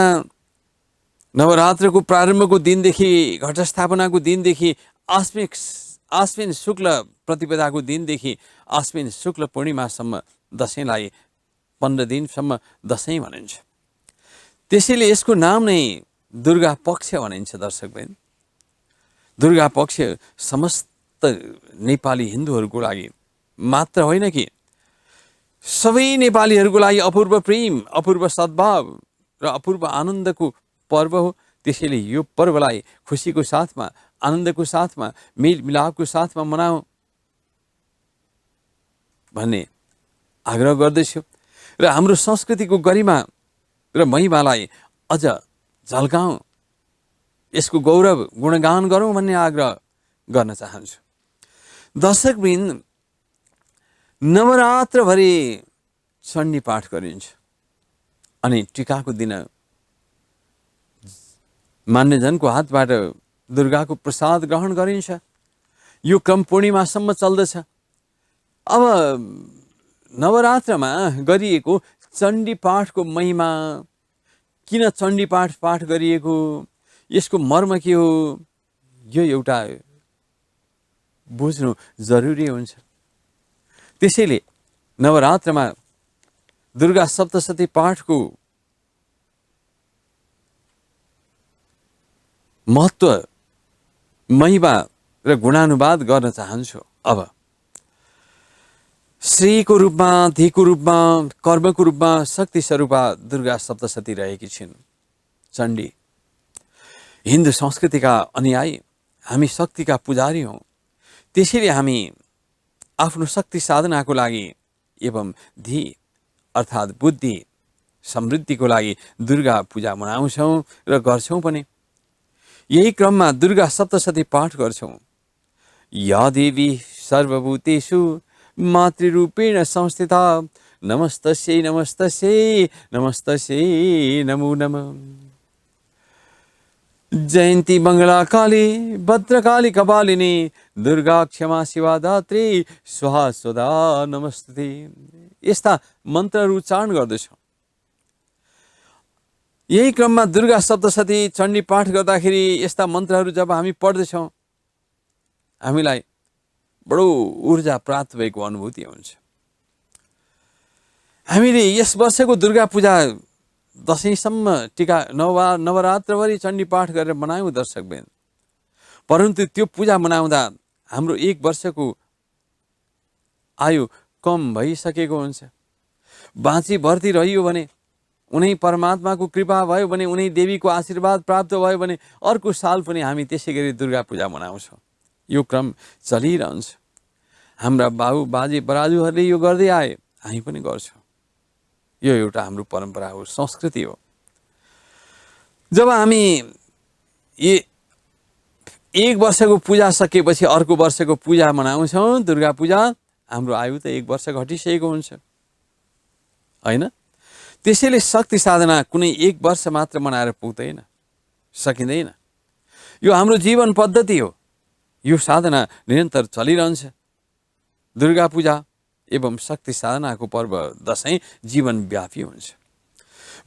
नवरात्रको प्रारम्भको दिनदेखि घटस्थापनाको दिनदेखि आश्विन शुक्ल प्रतिपदाको दिनदेखि आश्विन शुक्ल पूर्णिमासम्म दशैंलाई 15 दिनसम्म दशैं भनिन्छ। त्यसैले यसको नाम नै दुर्गा पक्ष भनिन्छ दर्शकवृन्द। दुर्गा पक्ष समस्त नेपाली हिन्दूहरूको लागि मात्र होइन कि सबै नेपालीहरूको लागि अपूर्व प्रेम, अपूर्व सद्भाव र अपूर्व आनन्दको पर्व हो। त्यसैले यो पर्वलाई खुसीको साथमा, आनन्दको साथमा, मेलमिलापको साथमा मनाऊ भन्ने आग्रह गर्दछु र हाम्रो संस्कृतिको गरिमा र महिमालाई अझ झल्काऊँ, यसको गौरव गुणगान गरौँ भन्ने आग्रह गर्न चाहन्छु। दर्शकवृन्द, नवरात्रभरि चण्डी पाठ गरिन्छ अनि टीकाको दिन मान्यजनको हातबाट दुर्गाको प्रसाद ग्रहण गरिन्छ। यो क्रम पूर्णिमासम्म चल्दछ। अब नवरात्रमा गरिएको चण्डी पाठको महिमा, किन चण्डी पाठ गरिएको, यसको मर्म के हो, यो एउटा बुझ्नु जरुरी हुन्छ। त्यसैले नवरात्रमा दुर्गा सप्तशती पाठको महत्त्व, महिमा र गुणानुवाद गर्न चाहन्छु। अब श्रीको रूपमा, धीको रूपमा, कर्मको रूपमा शक्ति स्वरूपा दुर्गा सप्तशती रहेकी छिन्। चण्डी हिन्दू संस्कृतिका अनुयायी, हामी शक्तिका पुजारी हौँ। त्यसैले हामी आफ्नो शक्ति साधनाको लागि एवं धी अर्थात् बुद्धि समृद्धिको लागि दुर्गा पूजा मनाउँछौँ र गर्छौँ पनि। यही क्रममा दुर्गा सप्तशती पाठ गर्छौँ। या देवी सर्वभूतेषु मातृरूपेण संस्थिता नमस्तस्यै नमस्तस्यै नमस्तस्यै नमो नमः। जयन्ती मंगला काली भद्रकाली कपालिनी दुर्गा क्षमा शिवा दात्री स्वाहा स्वदा नमस्ते। यस्ता मन्त्रहरू उच्चारण गर्दछौँ। यही क्रममा दुर्गा सप्तशती चण्डी पाठ गर्दाखेरि यस्ता मन्त्रहरू जब हामी पढ्दछौँ, हामीलाई बडो ऊर्जा प्राप्त भएको अनुभूति हुन्छ। हामीले यस वर्षको दुर्गा पूजा दशैंसम्म टीका नवरात्रभरि चण्डी पाठ गरेर मनायौँ दर्शकवृन्द। परन्तु त्यो पूजा मनाउँदा हाम्रो 1 वर्षको आयु कम भइसकेको हुन्छ। बाँची भर्ती रहियो भने, उनै परमात्माको कृपा भयो भने, उनै देवीको आशीर्वाद प्राप्त भयो भने अर्को साल पनि हामी त्यसै गरी दुर्गा पूजा मनाउँछौँ। यो क्रम चलिरहन्छ। हाम्रा बाबु बाजे बराजुहरूले यो गर्दै आए, हामी पनि गर्छौँ। यो एउटा हाम्रो परम्परा हो, संस्कृति हो। जब हामी ये एक वर्षको पूजा सकेपछि अर्को वर्षको पूजा मनाउँछौँ, दुर्गा पूजा। हाम्रो आयु त एक वर्ष घटिसकेको हुन्छ होइन। त्यसैले शक्ति साधना कुनै एक वर्ष मात्र मनाएर पुग्दैन, सकिँदैन। यो हाम्रो जीवन पद्धति हो। यो साधना निरन्तर चलिरहन्छ। दुर्गा पूजा एवं शक्ति साधनाको पर्व दशैं जीवनव्यापी हुन्छ।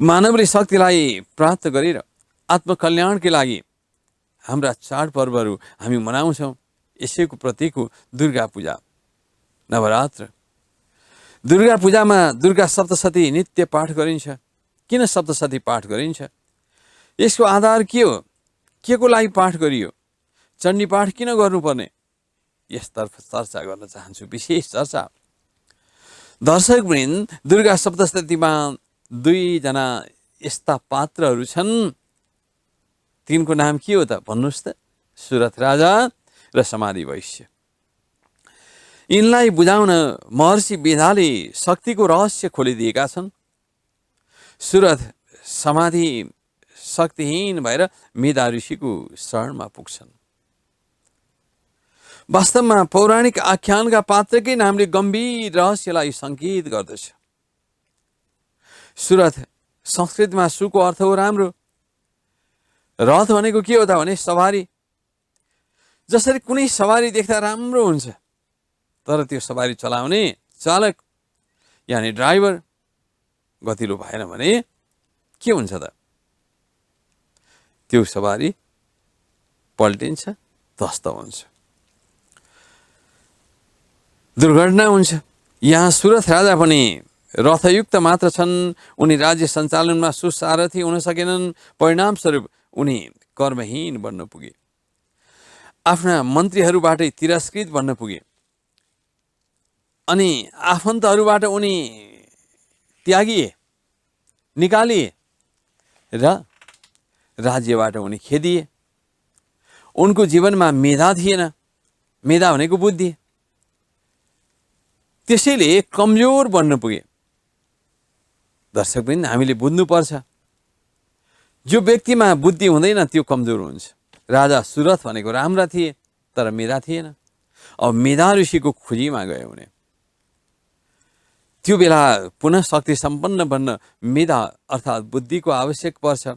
मानवले शक्तिलाई प्राप्त गरेर आत्मकल्याणकै लागि हाम्रा चाडपर्वहरू हामी मनाउँछौँ। यसैको प्रतीक हो दुर्गा पूजा, नवरात्र। दुर्गा पूजामा दुर्गा सप्तशती नित्य पाठ गरिन्छ। किन सप्तशती पाठ गरिन्छ? यसको आधार के हो? के को लागि पाठ गरियो? चण्डी पाठ किन गर्नुपर्ने? यसतर्फ चर्चा गर्न चाहन्छु, विशेष चर्चा। दर्शकवृन्द, दुर्गा सप्तशतीमा दुईजना यस्ता पात्रहरू छन्। तिनको नाम के हो त भन्नुहोस् त? सुरथ राजा र समाधि वैश्य। यिनलाई बुझाउन महर्षि वेदाले शक्तिको रहस्य खोलिदिएका छन्। सुरथ समाधि शक्तिहीन भएर मेधा ऋषिको शरणमा पुग्छन्। वास्तवमा पौराणिक आख्यानका पात्रकै नामले गम्भीर रहस्यलाई सङ्केत गर्दछ। सुरथ संस्कृतमा सुको अर्थ हो राम्रो। रथ भनेको के हो त भने सवारी। जसरी कुनै सवारी देख्दा राम्रो हुन्छ, तर त्यो सवारी चलाउने चालक यानी ड्राइभर गतिलो भएन भने के हुन्छ त? त्यो सवारी पल्टिन्छ, ध्वस्त हुन्छ, दुर्घटना हुन्छ। यहाँ सुरथ राजा पनि रथयुक्त मात्र छन्। उनी राज्य सञ्चालनमा सुसारथी हुन सकेनन्। परिणामस्वरूप उनी कर्महीन बन्न पुगे। आफ्ना मन्त्रीहरूबाटै तिरस्कृत बन्न पुगे। अनि आफन्तहरूबाट उनी त्यागिए, निकालिए र राज्यबाट उनी खेदिए। उनको जीवनमा मेधा थिएन। मेधा भनेको बुद्धि। त्यसैले कमजोर बन्न पुगे। दर्शकवृन्द, हामीले बुझ्नुपर्छ, जो व्यक्तिमा बुद्धि हुँदैन त्यो कमजोर हुन्छ। राजा सुरथ भनेको राम्रा थिए, तर मेधा थिएन। अब मेधा ऋषिको खोजीमा गए उनी। त्यो बेला पुनः शक्ति सम्पन्न बन्न मेधा अर्थात् बुद्धिको आवश्यक पर्छ।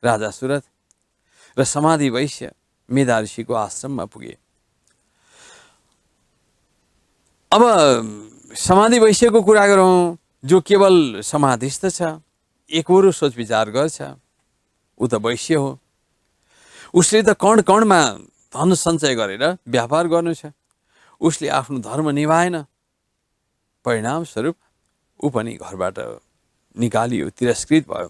राजा सुरथ र समाधि वैश्य मेधा ऋषिको आश्रममा पुगे। अब समाधि वैश्यको कुरा गरौँ, जो केवल समाधिस्थ छ, एकहोरो सोच विचार गर्छ। ऊ त वैश्य हो। उसले त कण कणमा धन सञ्चय गरेर व्यापार गर्नु छ। उसले आफ्नो धर्म निभाएन। परिणामस्वरूप ऊ पनि घरबाट निकालियो, तिरस्कृत भयो।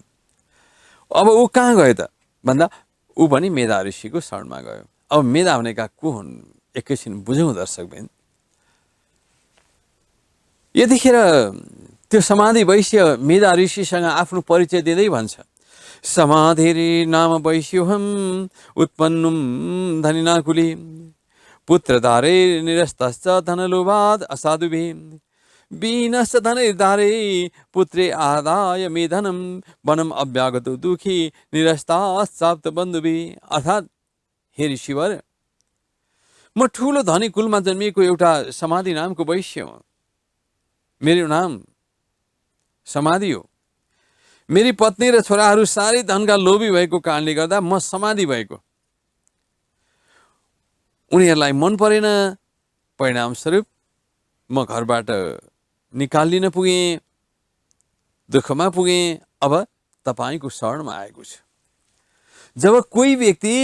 अब ऊ कहाँ गयो त भन्दा ऊ पनि मेधा ऋषिको शरणमा गयो। अब मेधा भनेका को हुन् एकैछिन बुझौँ दर्शकवृन्द। यतिखेर त्यो समाधि वैश्य मेधा ऋषिसँग आफ्नो परिचय दिँदै भन्छ, समाधिरी नाम वैश्योहम उत्पन्नुम धनिनाकुली पुत्रधारे निरस्तश्च धनलोभाद असाधुभिः विनश्च धनैर्धारे पुत्रे आदाय मे धनम वनम अव्यागतो दुखी निरस्ताश्चाप्त बन्धुभिः। अर्थात् हे ऋषिवर, म ठुलो धनी कुलमा जन्मिएको एउटा समाधि नामको वैश्य हो। मेरो नाम समाधि हो। मेरी पत्नी र छोराहरू सारै धनका लोभी भएको कारणले गर्दा म समाधि भएको। उनीहरूलाई मन परेन। परिणामस्वरूप म घरबाट निकालिन पुगेँ, दुःखमा पुगेँ। अब तपाईँको शरणमा आएको छु। जब कोही व्यक्ति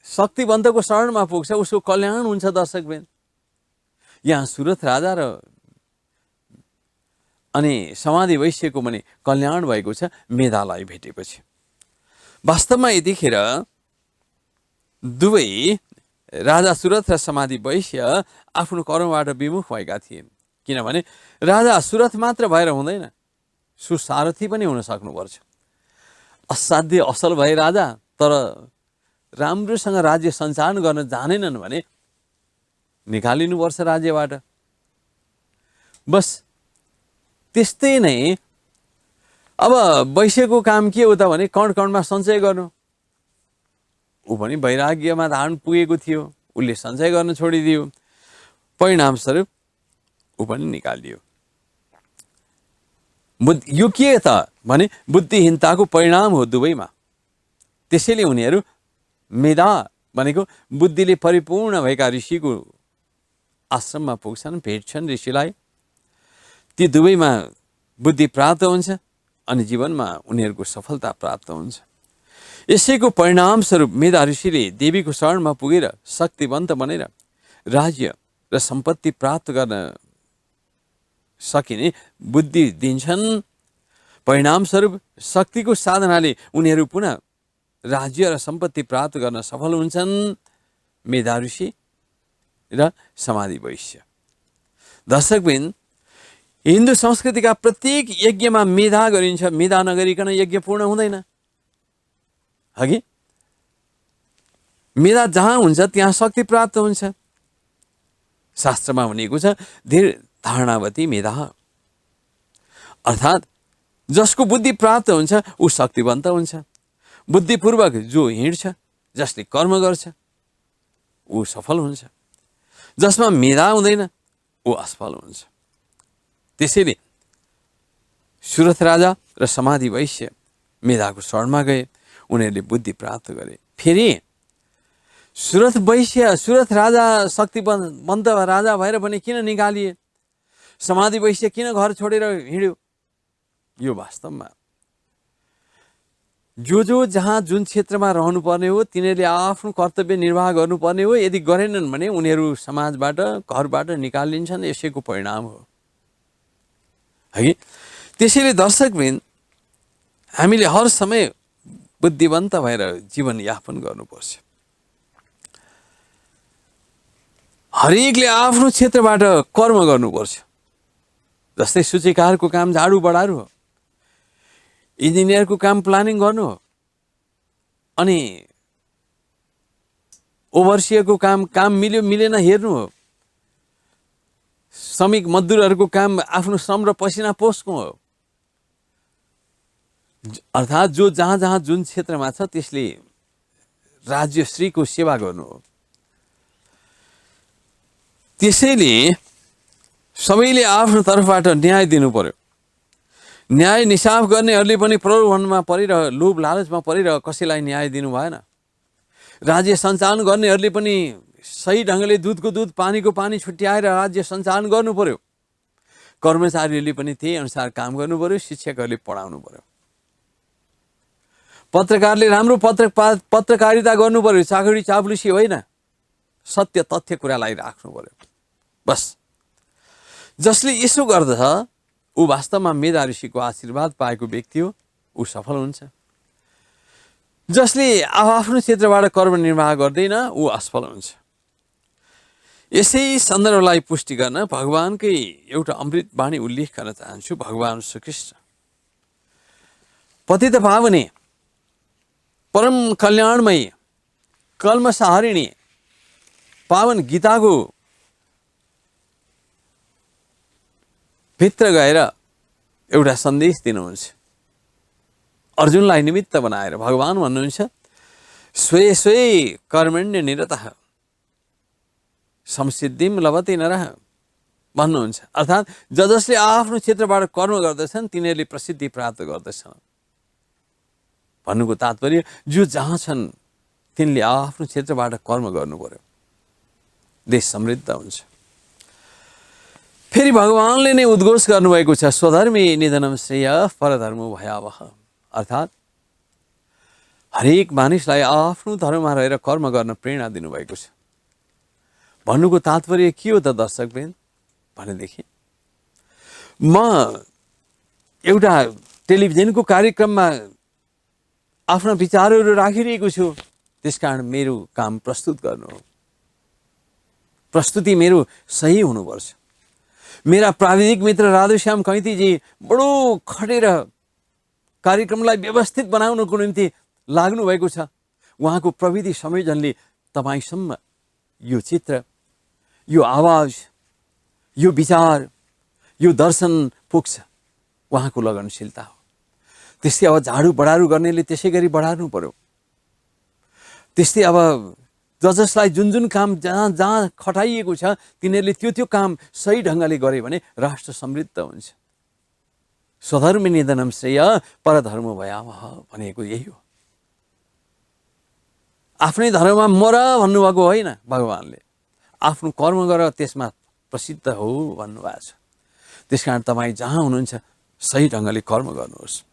शक्तिवन्तको शरणमा पुग्छ उसको कल्याण हुन्छ। दर्शकवृन्द, यहाँ सुरथ राजा र अनि समाधि वैश्यको पनि कल्याण भएको छ मेधालाई भेटेपछि। वास्तवमा यतिखेर दुवै राजा सुरथ र समाधि वैश्य आफ्नो कर्मबाट विमुख भएका थिए। किनभने राजा सुरथ मात्र भएर हुँदैन, सुसारथी पनि हुन सक्नुपर्छ। असाध्य असल भए राजा, तर राम्रोसँग राज्य सञ्चालन गर्न जानेनन् भने निकालिनुपर्छ राज्यबाट। बस त्यस्तै नै अब वैश्यको काम के हो त भने कण कणमा सञ्चय गर्नु। ऊ पनि वैराग्यमा धारण पुगेको थियो, उसले सञ्चय गर्न छोडिदियो, परिणामस्वरूप ऊ पनि निकालियो। यो के त भने बुद्धिहीनताको परिणाम हो दुवैमा। त्यसैले उनीहरू मेधा भनेको बुद्धिले परिपूर्ण भएका ऋषिको आश्रममा पुग्छन्, भेट्छन् ऋषिलाई, ती दुवैमा बुद्धि प्राप्त हुन्छ अनि जीवनमा उनीहरूको सफलता प्राप्त हुन्छ। यसैको परिणामस्वरूप मेधा ऋषिले देवीको शरणमा पुगेर शक्तिवन्त बनेर राज्य र सम्पत्ति प्राप्त गर्न सकिने बुद्धि दिन्छन्। परिणामस्वरूप शक्तिको साधनाले उनीहरू पुनः राज्य र सम्पत्ति प्राप्त गर्न सफल हुन्छन्। मेधा ऋषि र समाधि वैश्य। दर्शकबिन, हिन्दू संस्कृतिका प्रत्येक यज्ञमा मेधा गरिन्छ। मेधा नगरिकन यज्ञ पूर्ण हुँदैन। हगि मेधा जहाँ हुन्छ त्यहाँ शक्ति प्राप्त हुन्छ। शास्त्रमा भनिएको छ धीर धारणावती मेधा, अर्थात् जसको बुद्धि प्राप्त हुन्छ ऊ शक्तिवन्त हुन्छ। बुद्धिपूर्वक जो हिँड्छ, जसले कर्म गर्छ, ऊ सफल हुन्छ। जसमा मेधा हुँदैन ऊ असफल हुन्छ। त्यसैले सुरथ राजा र समाधि वैश्य मेधाको शरणमा गए, उनीहरूले बुद्धि प्राप्त गरे। फेरि सुरथ राजा शक्तिवन्त राजा भएर पनि किन निकालिए? समाधि वैश्य किन घर छोडेर हिँड्यो? यो वास्तवमा जो जहाँ जुन क्षेत्रमा रहनुपर्ने हो तिनीहरूले आफ्नो कर्तव्य निर्वाह गर्नुपर्ने हो। यदि गरेनन् भने उनीहरू समाजबाट, घरबाट निकालिन्छन्। यसैको परिणाम हो। है, त्यसैले दर्शकवृन्द, हामीले हर समय बुद्धिवन्त भएर जीवन यापन गर्नुपर्छ। हरेकले आफ्नो क्षेत्रबाट कर्म गर्नुपर्छ। जस्तै सूचीकारको काम झाडु बढारु हो, इन्जिनियरको काम प्लानिङ गर्नु हो, अनि ओभरसियरको काम मिल्यो मिलेन हेर्नु हो, श्रमिक मजदुरहरूको काम आफ्नो श्रम र पसिना पोस्नु हो। अर्थात् जो जहाँ जहाँ जुन क्षेत्रमा छ त्यसले राज्यश्रीको सेवा गर्नु हो। त्यसैले सबैले आफ्नो तर्फबाट न्याय दिनु पर्यो। न्याय निसाफ गर्नेहरूले पनि प्रलोभनमा परिरह, लोभ लालचमा परिरह कसैलाई न्याय दिनु भएन। राज्य सञ्चालन गर्नेहरूले पनि सही ढङ्गले दुधको दुध, पानीको पानी छुट्याएर राज्य सञ्चालन गर्नु पर्यो। कर्मचारीहरूले पनि त्यही अनुसार काम गर्नु पर्यो। शिक्षकहरूले पढाउनु पर्यो। पत्रकारले राम्रो पत्रकारिता गर्नु पर्यो। चाकरी चाप्लुसी होइन, सत्य तथ्य कुरालाई राख्नु पर्यो। बस जसले यसो गर्दछ ऊ वास्तवमा मेधा ऋषिको आशीर्वाद पाएको व्यक्ति हो, ऊ सफल हुन्छ। जसले आफ्नो क्षेत्रबाट कर्म निर्वाह गर्दैन ऊ असफल हुन्छ। यसै सन्दर्भलाई पुष्टि गर्न भगवानकै एउटा अमृत वाणी उल्लेख गर्न चाहन्छु। भगवान श्रीकृष्ण पतित पावने, परम कल्याणमयी, कल्मषहारिणी पावन गीताको भित्र गएर एउटा सन्देश दिनुहुन्छ। अर्जुनलाई निमित्त बनाएर भगवान भन्नुहुन्छ, स्वे स्वे कर्मण्य निरतः संसिद्धिम लभते नरः भन्नुहुन्छ। अर्थात् जसले आफ्नो क्षेत्रबाट कर्म गर्दछन् तिनीहरूले प्रसिद्धि प्राप्त गर्दछन् भन्नुको तात्पर्य जो जहाँ छन् तिनले आफ्नो क्षेत्रबाट कर्म गर्नु पर्यो, देश समृद्ध हुन्छ। फेरि भगवानले नै उद्घोष गर्नुभएको छ, स्वधर्मी निधनम श्रेय परधर्मो भयावह। अर्थात् हरेक मानिसलाई आफ्नो धर्ममा रहेर कर्म गर्न प्रेरणा दिनुभएको छ। भन्नुको तात्पर्य के हो त दर्शकवृन्द भनेदेखि, म एउटा टेलिभिजनको कार्यक्रममा आफ्ना विचारहरू राखिरहेको छु, त्यसकारण मेरो काम प्रस्तुत गर्नु हो। प्रस्तुति मेरो सही हुनुपर्छ। मेरा प्राविधिक मित्र राधेश्याम कैतीजी बडो खटेर कार्यक्रमलाई व्यवस्थित बनाउनको निम्ति लाग्नु भएको छ। उहाँको प्रविधि संयोजनले तपाईसम्म यो चित्र, यो आवाज, यो विचार, यो दर्शन पुग्छ। उहाँको लगनशीलता हो। त्यसै अब झाडु बढारु गर्नेले त्यसै गरी बढार्नु पर्यो। त्यस्तै अब जसलाई जुन जुन काम जहाँ जहाँ खटाइएको छ तिनीहरूले त्यो काम सही ढङ्गले गरे भने राष्ट्र समृद्ध हुन्छ। स्वधर्म निधनम श्रेय परधर्म भयावह भनेको यही हो। आफ्नै धर्ममा मर भन्नुभएको होइन भगवानले, आफ्नो कर्म गर त्यसमा प्रसिद्ध हो भन्नुभएको छ। त्यसकारण तपाईँ जहाँ हुनुहुन्छ सही ढङ्गले कर्म गर्नुहोस्।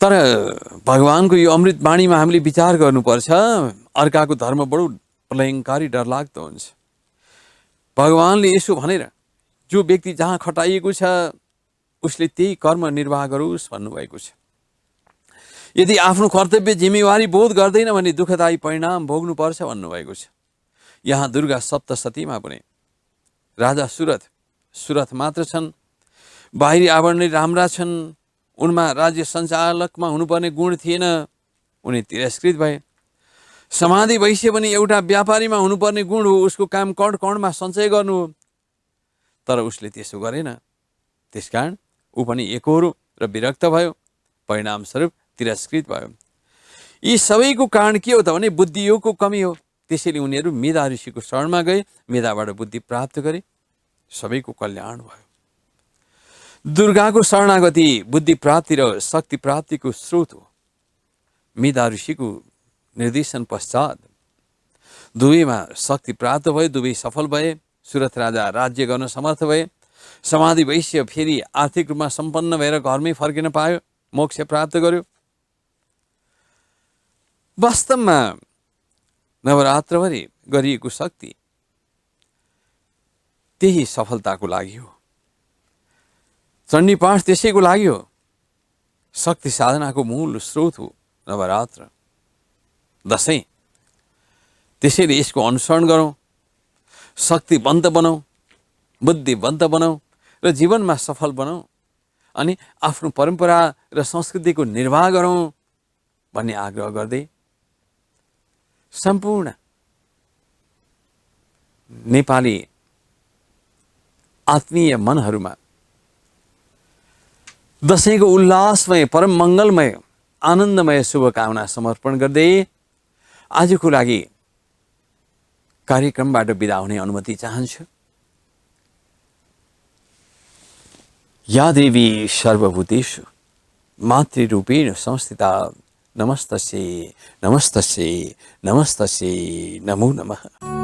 तर भगवानको यो अमृत बाणीमा हामीले विचार गर्नुपर्छ। अर्काको धर्म बडो प्रलयङ्कारी डरलाग्दो हुन्छ। भगवानले यसो भनेर जो व्यक्ति जहाँ खटाइएको छ उसले त्यही कर्म निर्वाह गरोस् भन्नुभएको छ। यदि आफ्नो कर्तव्य जिम्मेवारी बोध गर्दैन भने दुःखदायी परिणाम भोग्नुपर्छ भन्नुभएको छ। यहाँ दुर्गा सप्तशतीमा पनि राजा सुरथ मात्र छन्, बाहिरी आवरण नै राम्रा छन्, उनमा राज्य सञ्चालकमा हुनुपर्ने गुण थिएन, उनी तिरस्कृत भए। समाधि वैश्य पनि एउटा व्यापारीमा हुनुपर्ने गुण हो, उसको काम कण कणमा सञ्चय गर्नु हो, तर उसले त्यसो गरेन। त्यसकारण ऊ पनि एकोहोरो र विरक्त भयो, परिणामस्वरूप तिरस्कृत भयो। यी सबैको कारण के हो त भने बुद्धियोगको कमी हो। त्यसैले उनीहरू मेधा ऋषिको शरणमा गए, मेधाबाट बुद्धि प्राप्त गरे, सबैको कल्याण भयो। दुर्गाको शरणागति बुद्धि प्राप्ति र शक्ति प्राप्तिको स्रोत हो। मेधा ऋषिको निर्देशन पश्चात दुवैमा शक्ति प्राप्त भयो, दुवै सफल भए। सुरथ राजा राज्य गर्न समर्थ भए। समाधि वैश्य फेरि आर्थिक रूपमा सम्पन्न भएर घरमै फर्किन पायो, मोक्ष प्राप्त गर्यो। वास्तवमा नवरात्रभरि गरिएको शक्ति त्यही सफलताको लागि हो। चण्डी पाठ त्यसैको लागि हो। शक्ति साधनाको मूल स्रोत हो नवरात्र, दशैं। त्यसैले यसको अनुसरण गरौँ, शक्तिवन्त बनाऊ, बुद्धिवन्त बनाऊ र जीवनमा सफल बनाऊ, अनि आफ्नो परम्परा र संस्कृतिको निर्वाह गरौँ भन्ने आग्रह गर्दै सम्पूर्ण नेपाली आत्मीय मनहरूमा दशैंको उल्लासमय, परम मङ्गलमय, आनन्दमय शुभकामना समर्पण गर्दै आजको लागि कार्यक्रमबाट बिदा हुने अनुमति चाहन्छु। या देवी सर्वभूतेषु मातृरूपेण संस्थिता नमस्तस्यै नमस्तस्यै नमस्तस्यै नमो नमः।